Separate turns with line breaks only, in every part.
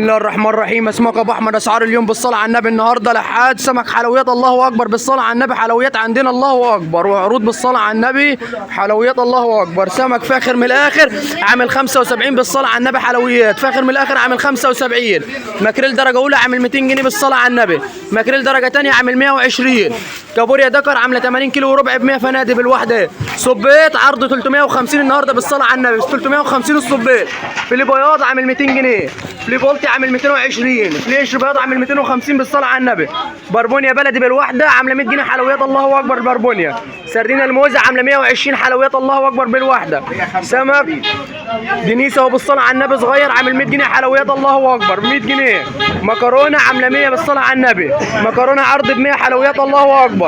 بسم الله الرحمن الرحيم. اسمك ابو احمد. اسعار اليوم بالصلاه على النبي. النهارده لحاد سمك حلويات الله اكبر بالصلاه على النبي. حلويات عندنا الله اكبر وعروض بالصلاه على النبي. حلويات الله اكبر. سمك فاخر من الاخر عامل 75 بالصلاه على النبي. حلويات فاخر من الاخر عامل 75. ماكريل درجه اولى عامل 200 جنيه بالصلاه على النبي. ماكريل درجه ثانيه عامل 120. كابوريا دكر عامله 80 كيلو وربع ب 100 فنادق بالوحده. صبيت عرض 350 النهارده بالصلاه على النبي. 350 الصبيت. فيلي بياض عامل 200 جنيه. فيلي بولتي عامل 220. فيلي قشر بياض عامل 250 بالصلاه على النبي. بربونيا بلدي بالوحده عامله 100 جنيه. حلويات الله اكبر. البربونيا سردينه الموزه عامله 120. حلويات الله اكبر بالوحده. سمك دنيس اهو بالصلاه على النبي صغير عامل 100 جنيه. حلويات الله اكبر 100 جنيه. مكرونه عامله 100 بالصلاه على النبي. مكرونه عرض ب 100. حلويات الله اكبر.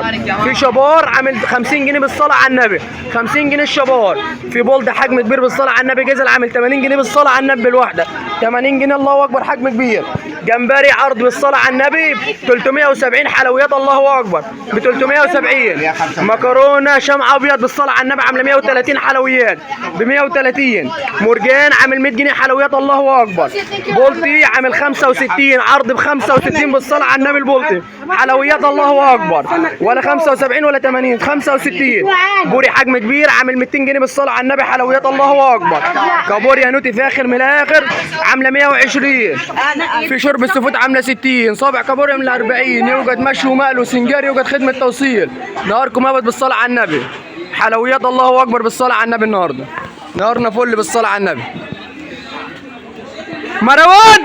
في شبار عامل 50 جنيه بالصلاه على النبي. 50 جنيه الشبار. في بولد حجم كبير بالصلاه على النبي. جزل عامل 80 جنيه بالصلاه على النبي بالوحده. 80 جنيه الله اكبر حجم كبير. جمبري عرض بالصلاه على النبي 370. حلويات الله اكبر ب 370. مكرونه شمع ابيض بالصلاه على النبي عامله 130. حلويات ب 130. مرجان عامل 100 جنيه. حلويات الله اكبر. بولتي عامل 65 عرض ب 65 بالصلاه على النبي. البولتي حلويات الله اكبر ولا 75 ولا 80. 65. بوري حجم كبير عامل 200 جنيه بالصلاه على النبي. حلويات الله اكبر. كابوريا نوتي فاخر من الاخر عامله 120. في شرب السفود عامله 60. صابع كابوريا من 40. يوجد مشي ومقل وسنجاري. يوجد خدمه توصيل. نهاركم ابد بالصلاه على النبي. حلويات الله اكبر بالصلاه على النبي. النهارده نهارنا فل بالصلاه على النبي. مروان